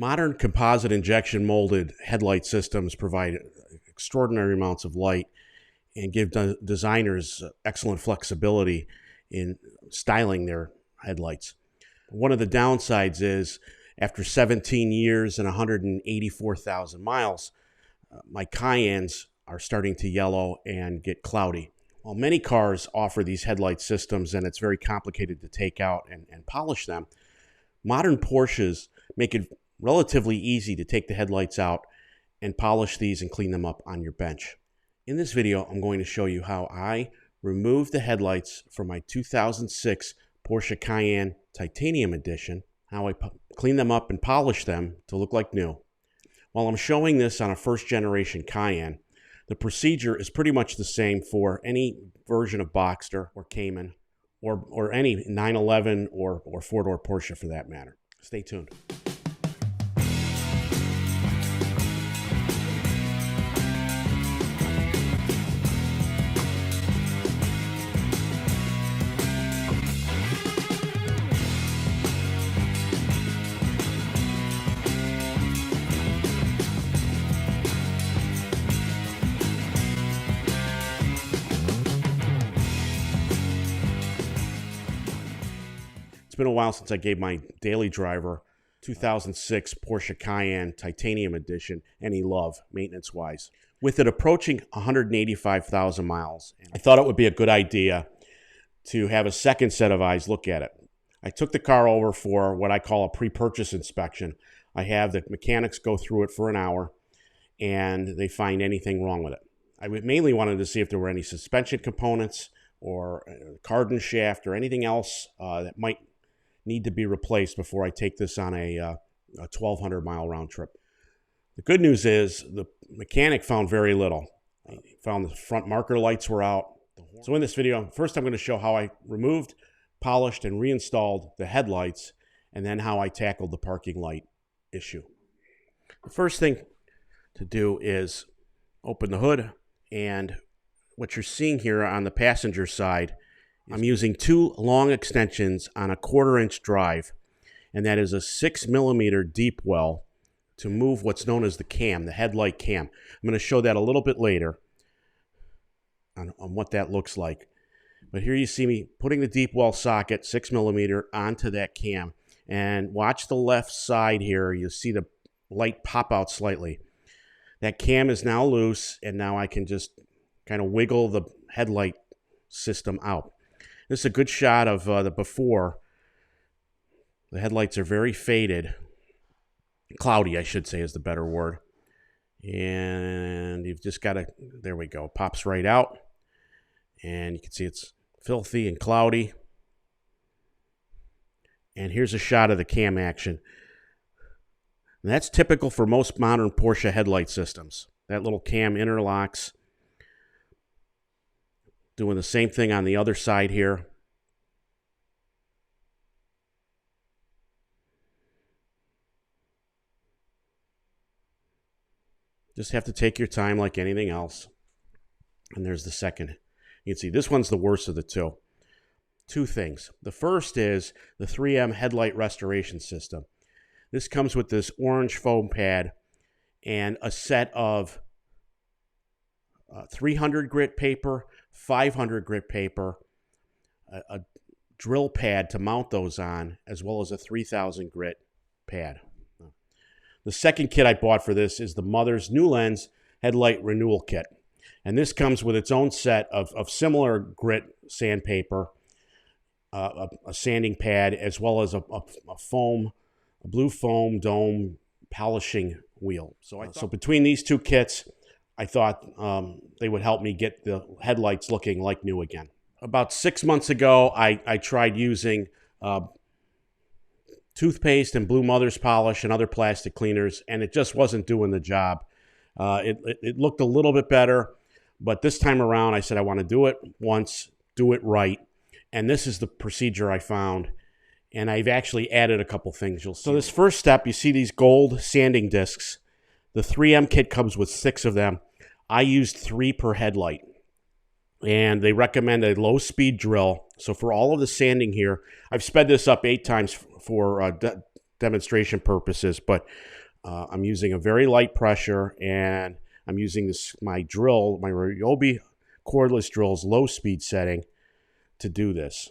Modern composite injection molded headlight systems provide extraordinary amounts of light and give designers excellent flexibility in styling their headlights. One of the downsides is after 17 years and 184,000 miles, my Cayennes are starting to yellow and get cloudy. While many cars offer these headlight systems and it's very complicated to take out and polish them, modern Porsches make it relatively easy to take the headlights out and polish these and clean them up on your bench. In this video, I'm going to show you how I removed the headlights from my 2006 Porsche Cayenne Titanium Edition, how I cleaned them up and polished them to look like new. While I'm showing this on a first generation Cayenne, the procedure is pretty much the same for any version of Boxster or Cayman or any 911 or four-door Porsche for that matter. Stay tuned. It's been a while since I gave my daily driver 2006 Porsche Cayenne Titanium Edition any love, maintenance-wise. With it approaching 185,000 miles, I thought it would be a good idea to have a second set of eyes look at it. I took the car over for what I call a pre-purchase inspection. I have the mechanics go through it for an hour, and they find anything wrong with it. I mainly wanted to see if there were any suspension components or cardan shaft or anything else that might need to be replaced before I take this on a 1,200 mile round trip. The good news is the mechanic found very little. He found the front marker lights were out. So in this video, first I'm going to show how I removed, polished, and reinstalled the headlights, and then how I tackled the parking light issue. The first thing to do is open the hood, and what you're seeing here on the passenger side, I'm using two long extensions on a 1/4-inch drive, and that is a 6mm deep well to move what's known as the cam, the headlight cam. I'm going to show that a little bit later on what that looks like. But here you see me putting the deep well socket, 6mm, onto that cam. And watch the left side here. You'll see the light pop out slightly. That cam is now loose, and now I can just kind of wiggle the headlight system out. This is a good shot of the before. The headlights are very faded. Cloudy, I should say, is the better word. And you've just got to, there we go, pops right out. And you can see it's filthy and cloudy. And here's a shot of the cam action. And that's typical for most modern Porsche headlight systems. That little cam interlocks. Doing the same thing on the other side here. Just have to take your time like anything else. And there's the second. You can see this one's the worst of the two. Two things. The first is the 3M headlight restoration system. This comes with this orange foam pad and a set of 300 grit paper, 500 grit paper, a drill pad to mount those on, as well as a 3000 grit pad. The second kit I bought for this is the Mother's New Lens Headlight Renewal Kit. And this comes with its own set of similar grit sandpaper, a sanding pad, as well as a blue foam dome polishing wheel. So between these two kits, I thought they would help me get the headlights looking like new again. About 6 months ago, I tried using toothpaste and Blue Mother's polish and other plastic cleaners, and it just wasn't doing the job. It looked a little bit better, but this time around, I said I want to do it once, do it right, and this is the procedure I found, and I've actually added a couple things. So this first step, you see these gold sanding discs. The 3M kit comes with 6 of them. I used 3 per headlight, and they recommend a low-speed drill. So for all of the sanding here, I've sped this up 8 times for demonstration purposes, but I'm using a very light pressure, and I'm using this my Ryobi cordless drill's low speed setting to do this.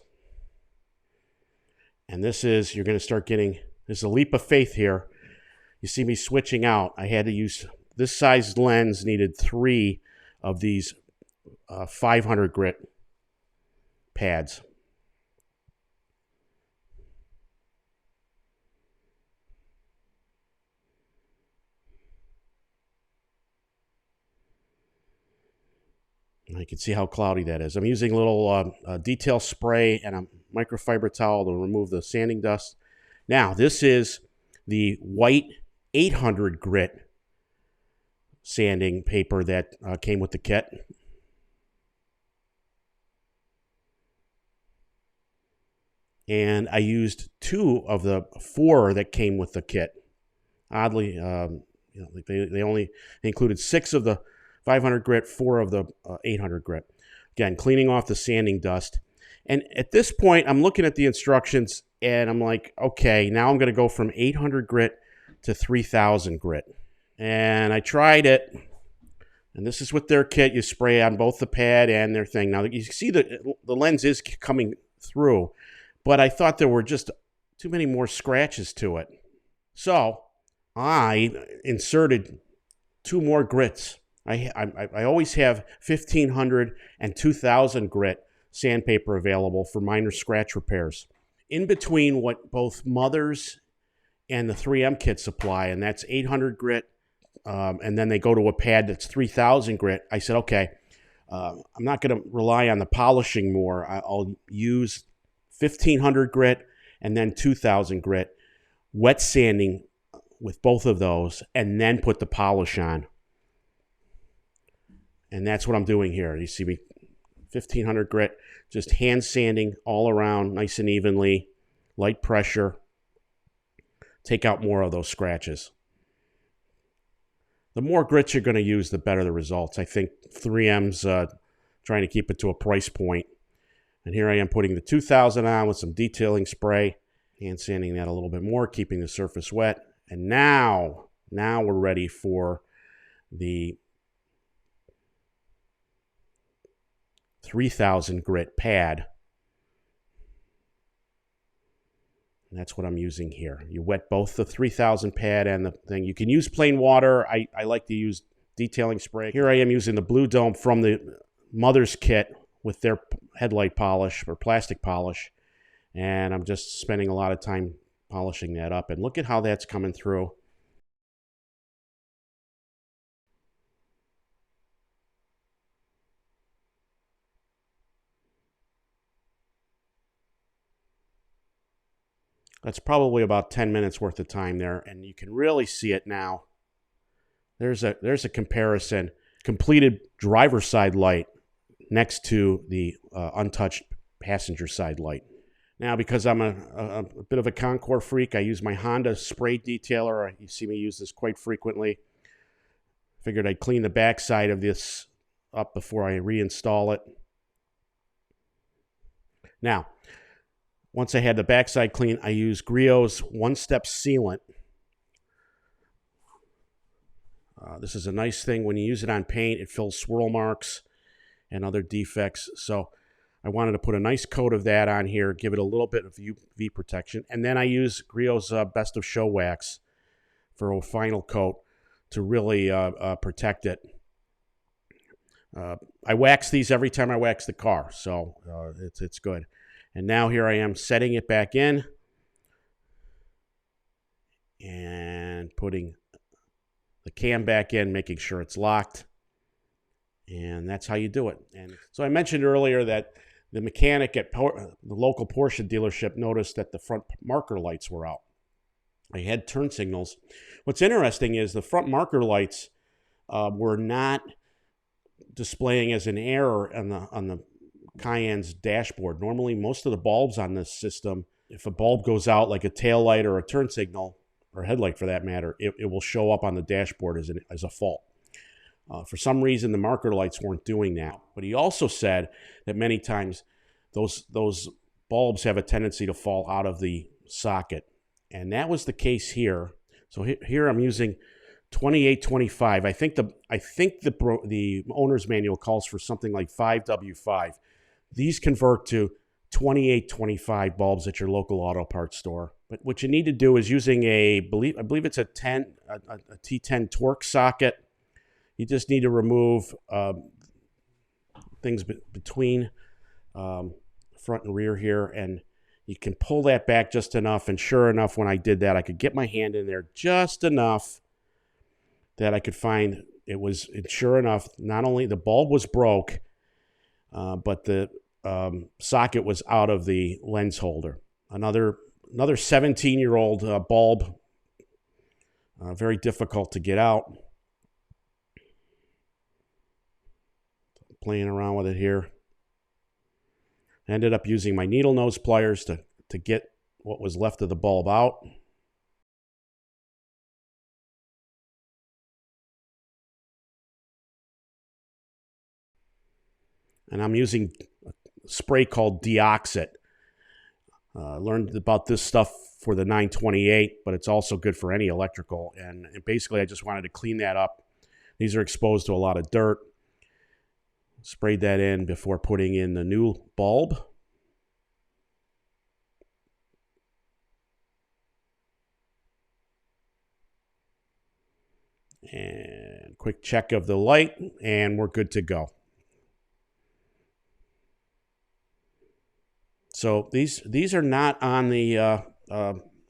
And this is, you're going to start getting, there's a leap of faith here. You see me switching out. I had to use, this size lens needed 3 of these 500 grit pads. You can see how cloudy that is. I'm using a little detail spray and a microfiber towel to remove the sanding dust. Now, this is the white 800 grit sanding paper that came with the kit. And I used 2 of the 4 that came with the kit. Oddly, they included 6 of the 500 grit, 4 of the 800 grit. Again, cleaning off the sanding dust. And at this point, I'm looking at the instructions, and I'm like, okay, now I'm going to go from 800 grit to 3000 grit. And I tried it, and this is with their kit. You spray on both the pad and their thing. Now, you see the lens is coming through, but I thought there were just too many more scratches to it. So I inserted 2 more grits. I always have 1500 and 2000 grit sandpaper available for minor scratch repairs. In between what both Mothers and the 3M kit supply, and that's 800 grit, and then they go to a pad that's 3000 grit, I said, okay, I'm not going to rely on the polishing more. I'll use 1500 grit and then 2000 grit, wet sanding with both of those, and then put the polish on. And that's what I'm doing here. You see me, 1500 grit, just hand sanding all around nice and evenly, light pressure. Take out more of those scratches. The more grits you're going to use, the better the results. I think 3M's trying to keep it to a price point. And here I am putting the 2000 on with some detailing spray, hand sanding that a little bit more, keeping the surface wet. And now we're ready for the 3000 grit pad. And that's what I'm using here. You wet both the 3000 pad and the thing. You can use plain water. I like to use detailing spray. Here I am using the Blue Dome from the Mother's kit with their headlight polish or plastic polish. And I'm just spending a lot of time polishing that up. And look at how that's coming through. That's probably about 10 minutes worth of time there, and you can really see it now. There's a comparison. Completed driver's side light next to the untouched passenger side light. Now, because I'm a bit of a Concours freak, I use my Honda spray detailer. You see me use this quite frequently. Figured I'd clean the back side of this up before I reinstall it. Now, once I had the backside clean, I used Griot's one-step sealant. This is a nice thing. When you use it on paint, it fills swirl marks and other defects. So I wanted to put a nice coat of that on here, give it a little bit of UV protection. And then I use Griot's Best of Show wax for a final coat to really protect it. I wax these every time I wax the car, so it's good. And now here I am setting it back in and putting the cam back in, making sure it's locked. And that's how you do it. And so I mentioned earlier that the mechanic at the local Porsche dealership noticed that the front marker lights were out. I had turn signals. What's interesting is the front marker lights were not displaying as an error on the Cayenne's dashboard. Normally, most of the bulbs on this system, if a bulb goes out like a tail light or a turn signal, or headlight for that matter, it will show up on the dashboard as a fault. For some reason, the marker lights weren't doing that. But he also said that many times those bulbs have a tendency to fall out of the socket And that was the case here. So here I'm using 2825. I think the owner's manual calls for something like 5W5. These convert to 2825 bulbs at your local auto parts store. But what you need to do is using I believe it's a T10 torque socket. You just need to remove things between front and rear here, and you can pull that back just enough. And sure enough, when I did that, I could get my hand in there just enough that I could find it was, and sure enough, not only the bulb was broke, but the socket was out of the lens holder. Another 17-year-old bulb, very difficult to get out. Playing around with it here. I ended up using my needle nose pliers to get what was left of the bulb out. And I'm using a spray called Deoxit. Learned about this stuff for the 928, but it's also good for any electrical. And basically, I just wanted to clean that up. These are exposed to a lot of dirt. Sprayed that in before putting in the new bulb. And quick check of the light, and we're good to go. So these are not on the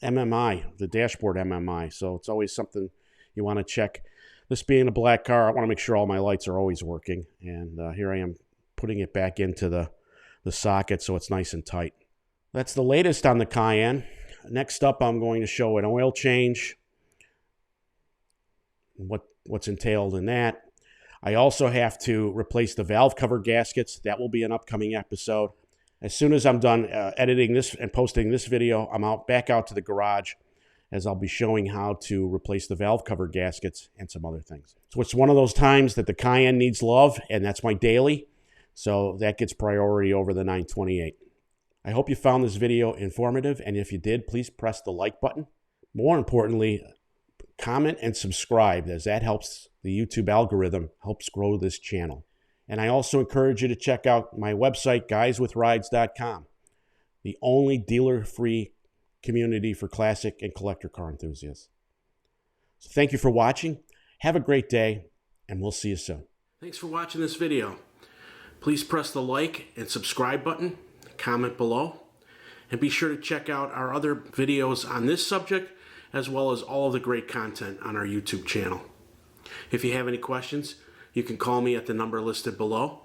MMI, the dashboard MMI. So it's always something you want to check. This being a black car, I want to make sure all my lights are always working. And here I am putting it back into the socket so it's nice and tight. That's the latest on the Cayenne. Next up, I'm going to show an oil change, what's entailed in that. I also have to replace the valve cover gaskets. That will be an upcoming episode. As soon as I'm done editing this and posting this video, I'm back out to the garage, as I'll be showing how to replace the valve cover gaskets and some other things. So it's one of those times that the Cayenne needs love, and that's my daily. So that gets priority over the 928. I hope you found this video informative, and if you did, please press the like button. More importantly, comment and subscribe, as that helps the YouTube algorithm, helps grow this channel. And I also encourage you to check out my website, guyswithrides.com, the only dealer-free community for classic and collector car enthusiasts. So thank you for watching. Have a great day, and we'll see you soon. Thanks for watching this video. Please press the like and subscribe button, comment below, and be sure to check out our other videos on this subject, as well as all of the great content on our YouTube channel. If you have any questions, you can call me at the number listed below,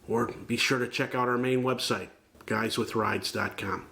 or be sure to check out our main website, guyswithrides.com.